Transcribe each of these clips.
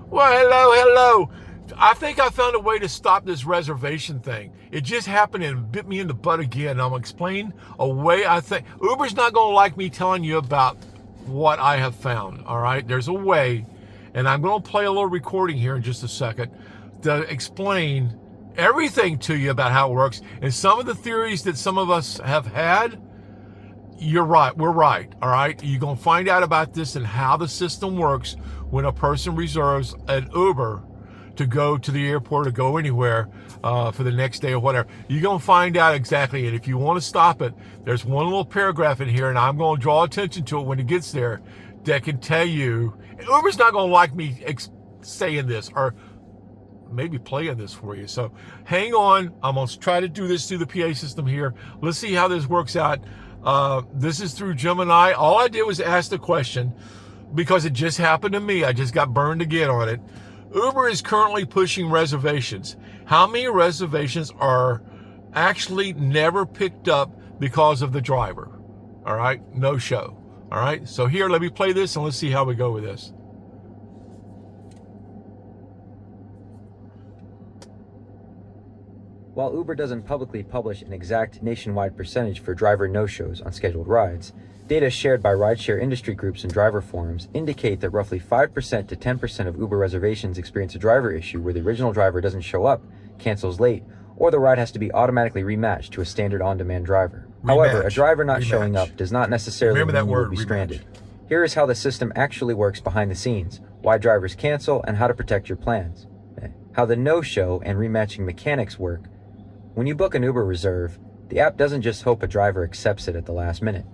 Well, hello. I think I found a way to stop this reservation thing. It just happened and bit me in the butt again. I'm explaining a way I think. Uber's not going to like me telling you about what I have found, all right? There's a way, and I'm going to play a little recording here in just a second to explain everything to you about how it works. And some of the theories that some of us have had, you're right. We're right. All right. You're going to find out about this and how the system works when a person reserves an Uber to go to the airport or go anywhere for the next day or whatever. You're going to find out exactly. And if you want to stop it, there's one little paragraph in here, and I'm going to draw attention to it when it gets there, that can tell you. Uber's not going to like me saying this or maybe playing this for you. So hang on. I'm going to try to do this through the PA system here. Let's see how this works out. This is through Gemini. All I did was ask the question because it just happened to me. I just got burned again on it. Uber is currently pushing reservations. How many reservations are actually never picked up because of the driver? All right. No show. All right. So here, let me play this and let's see how we go with this. While Uber doesn't publicly publish an exact nationwide percentage for driver no-shows on scheduled rides, data shared by rideshare industry groups and driver forums indicate that roughly 5% to 10% of Uber reservations experience a driver issue where the original driver doesn't show up, cancels late, or the ride has to be automatically rematched to a standard on-demand driver. However, a driver not showing up does not necessarily mean you will be stranded. Here is how the system actually works behind the scenes, why drivers cancel, and how to protect your plans. How the no-show and rematching mechanics work. When you book an Uber reserve, the app doesn't just hope a driver accepts it at the last minute.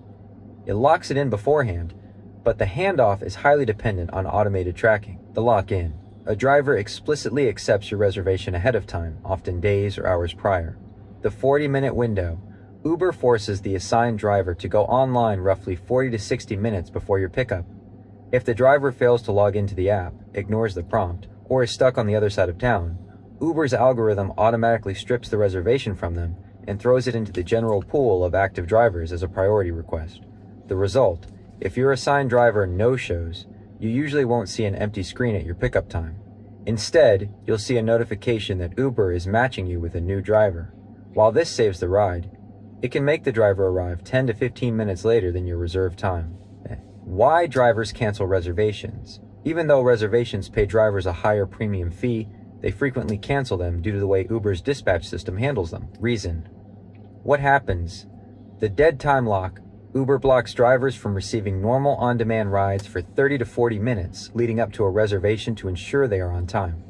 It locks it in beforehand, but the handoff is highly dependent on automated tracking, the lock-in. A driver explicitly accepts your reservation ahead of time, often days or hours prior. The 40-minute window, Uber forces the assigned driver to go online roughly 40 to 60 minutes before your pickup. If the driver fails to log into the app, ignores the prompt, or is stuck on the other side of town, Uber's algorithm automatically strips the reservation from them and throws it into the general pool of active drivers as a priority request. The result, if your assigned driver no-shows, you usually won't see an empty screen at your pickup time. Instead, you'll see a notification that Uber is matching you with a new driver. While this saves the ride, it can make the driver arrive 10 to 15 minutes later than your reserved time. Why drivers cancel reservations? Even though reservations pay drivers a higher premium fee, they frequently cancel them due to the way Uber's dispatch system handles them. Reason: what happens? The dead time lock. Uber blocks drivers from receiving normal on-demand rides for 30 to 40 minutes leading up to a reservation to ensure they are on time.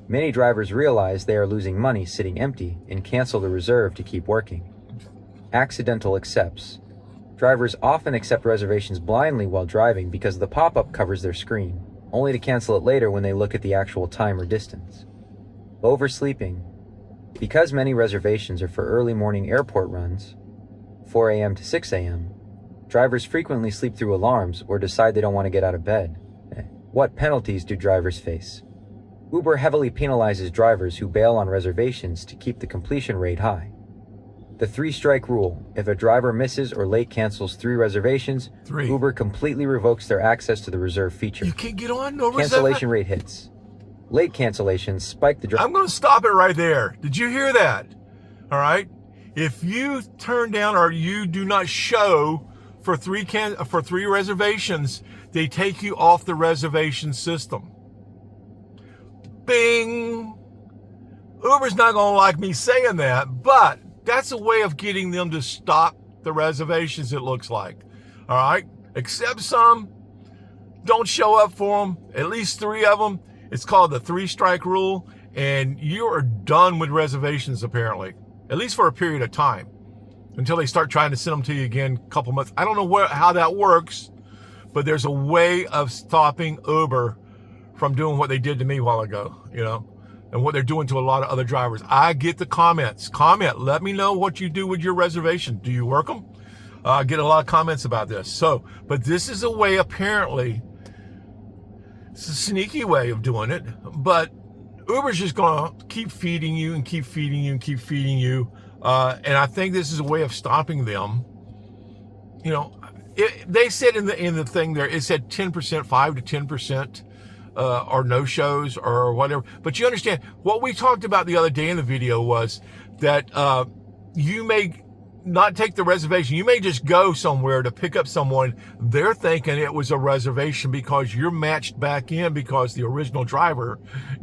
Many drivers realize they are losing money sitting empty and cancel the reserve to keep working. Accidental accepts. Drivers often accept reservations blindly while driving because the pop-up covers their screen, only to cancel it later when they look at the actual time or distance. Oversleeping. Because many reservations are for early morning airport runs, 4 a.m. to 6 a.m., drivers frequently sleep through alarms or decide they don't want to get out of bed. What penalties do drivers face? Uber heavily penalizes drivers who bail on reservations to keep the completion rate high. The 3-strike rule: if a driver misses or late cancels 3 reservations, Uber completely revokes their access to the reserve feature. You can't get on, no cancellation rate hits. Late cancellations spike the driver. I'm going to stop it right there. Did you hear that? All right. If you turn down or you do not show for 3 reservations, they take you off the reservation system. Bing. Uber's not going to like me saying that, but that's a way of getting them to stop the reservations, it looks like. All right? Accept some. Don't show up for them. At least 3 of them. It's called the 3-strike rule. And you are done with reservations, apparently. At least for a period of time. Until they start trying to send them to you again a couple months. I don't know how that works. But there's a way of stopping Uber from doing what they did to me a while ago. You know? And what they're doing to a lot of other drivers. I get the comments. Comment. Let me know what you do with your reservation. Do you work them? I get a lot of comments about this. So, but this is a way, apparently, it's a sneaky way of doing it. But Uber's just going to keep feeding you and keep feeding you and keep feeding you. And I think this is a way of stopping them. You know, they said in the thing there, it said 10%, 5 to 10%. or no-shows or whatever. But you understand, what we talked about the other day in the video was that you may not take the reservation. You may just go somewhere to pick up someone. They're thinking it was a reservation because you're matched back in because the original driver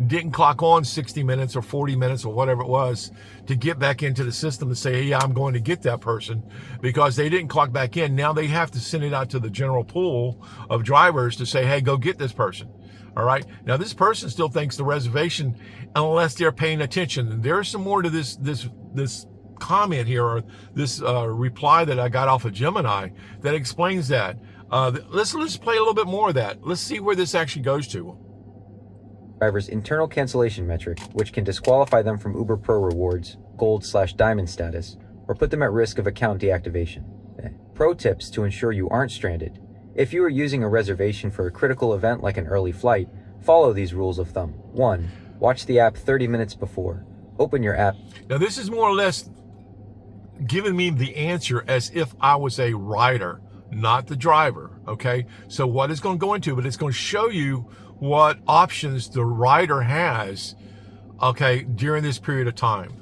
didn't clock on 60 minutes or 40 minutes or whatever it was to get back into the system to say, hey, I'm going to get that person, because they didn't clock back in. Now they have to send it out to the general pool of drivers to say, hey, go get this person. All right. Now this person still thinks the reservation, unless they're paying attention. And there's some more to this comment here, or this reply that I got off of Gemini that explains that. Let's play a little bit more of that. Let's see where this actually goes to. Driver's internal cancellation metric, which can disqualify them from Uber Pro rewards, gold/diamond status, or put them at risk of account deactivation. Pro tips to ensure you aren't stranded. If you are using a reservation for a critical event like an early flight, follow these rules of thumb. 1. Watch the app 30 minutes before. Open your app. Now this is more or less giving me the answer as if I was a rider, not the driver. Okay, so what it's going to go into, but it's going to show you what options the rider has, okay, during this period of time.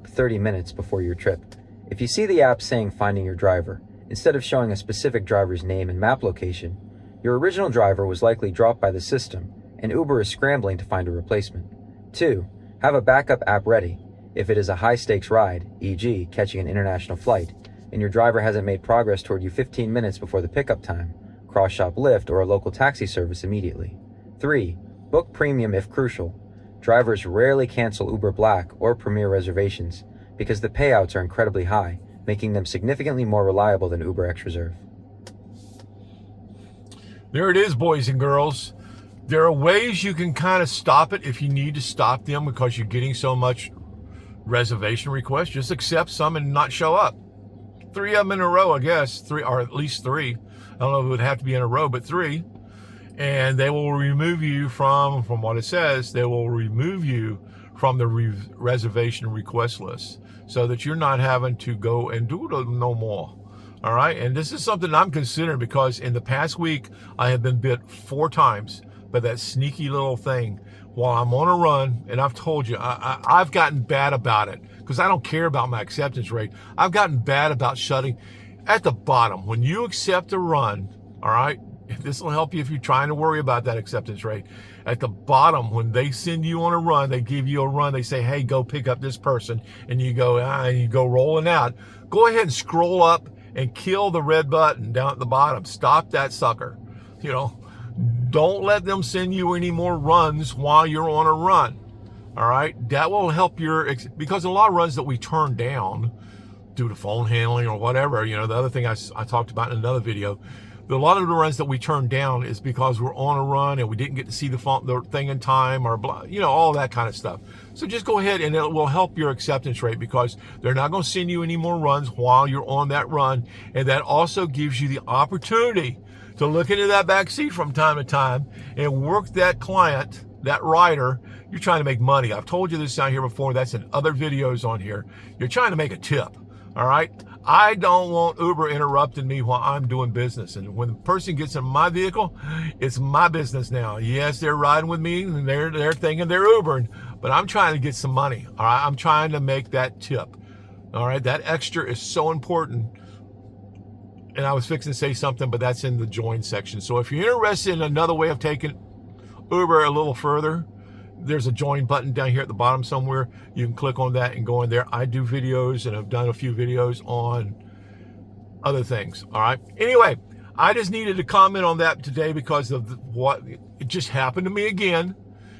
30 minutes before your trip. If you see the app saying finding your driver, instead of showing a specific driver's name and map location, your original driver was likely dropped by the system and Uber is scrambling to find a replacement. 2. Have a backup app ready. If it is a high-stakes ride, e.g. catching an international flight, and your driver hasn't made progress toward you 15 minutes before the pickup time, cross-shop Lyft or a local taxi service immediately. 3. Book premium if crucial. Drivers rarely cancel Uber Black or Premier reservations because the payouts are incredibly high, making them significantly more reliable than Uber X Reserve. There it is, boys and girls. There are ways you can kind of stop it if you need to stop them because you're getting so much reservation requests. Just accept some and not show up. 3 of them in a row, I guess. 3, or at least 3. I don't know if it would have to be in a row, but 3. And they will remove you from what it says, they will remove you from the reservation request list so that you're not having to go and do it no more. All right. And this is something I'm considering because in the past week, I have been bit 4 times by that sneaky little thing while I'm on a run. And I've told you, I've gotten bad about it because I don't care about my acceptance rate. I've gotten bad about shutting at the bottom. When you accept a run, all right, this will help you if you're trying to worry about that acceptance rate. At the bottom, when they send you on a run, they give you a run. They say, hey, go pick up this person. And you go, and you go rolling out. Go ahead and scroll up and kill the red button down at the bottom. Stop that sucker. You know, don't let them send you any more runs while you're on a run. All right. That will help because a lot of runs that we turn down due to phone handling or whatever, you know, the other thing I talked about in another video, a lot of the runs that we turn down is because we're on a run and we didn't get to see the thing in time or blah, you know, all that kind of stuff. So just go ahead and it will help your acceptance rate because they're not going to send you any more runs while you're on that run. And that also gives you the opportunity to look into that back seat from time to time and work that client, that rider. You're trying to make money. I've told you this down here before. That's in other videos on here. You're trying to make a tip. All right. I don't want Uber interrupting me while I'm doing business. And when the person gets in my vehicle, it's my business now. Yes, they're riding with me and they're thinking they're Ubering, but I'm trying to get some money. All right. I'm trying to make that tip. All right. That extra is so important. And I was fixing to say something, but that's in the join section. So if you're interested in another way of taking Uber a little further, there's a join button down here at the bottom somewhere. You can click on that and go in there. I do videos and I've done a few videos on other things. All right. Anyway, I just needed to comment on that today because of what it just happened to me again.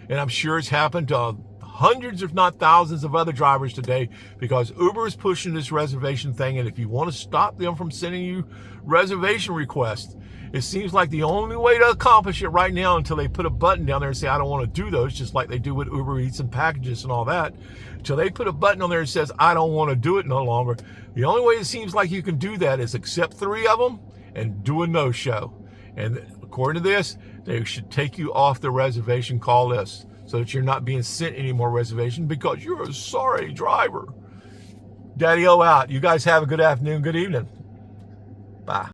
And I'm sure it's happened to hundreds, if not thousands of other drivers today because Uber is pushing this reservation thing. And if you want to stop them from sending you reservation requests, it seems like the only way to accomplish it right now until they put a button down there and say, I don't want to do those, just like they do with Uber Eats and packages and all that. Until they put a button on there that says, I don't want to do it no longer. The only way it seems like you can do that is accept 3 of them and do a no-show. And according to this, they should take you off the reservation call list so that you're not being sent any more reservation because you're a sorry driver. Daddy-o out. You guys have a good afternoon, good evening. Bye.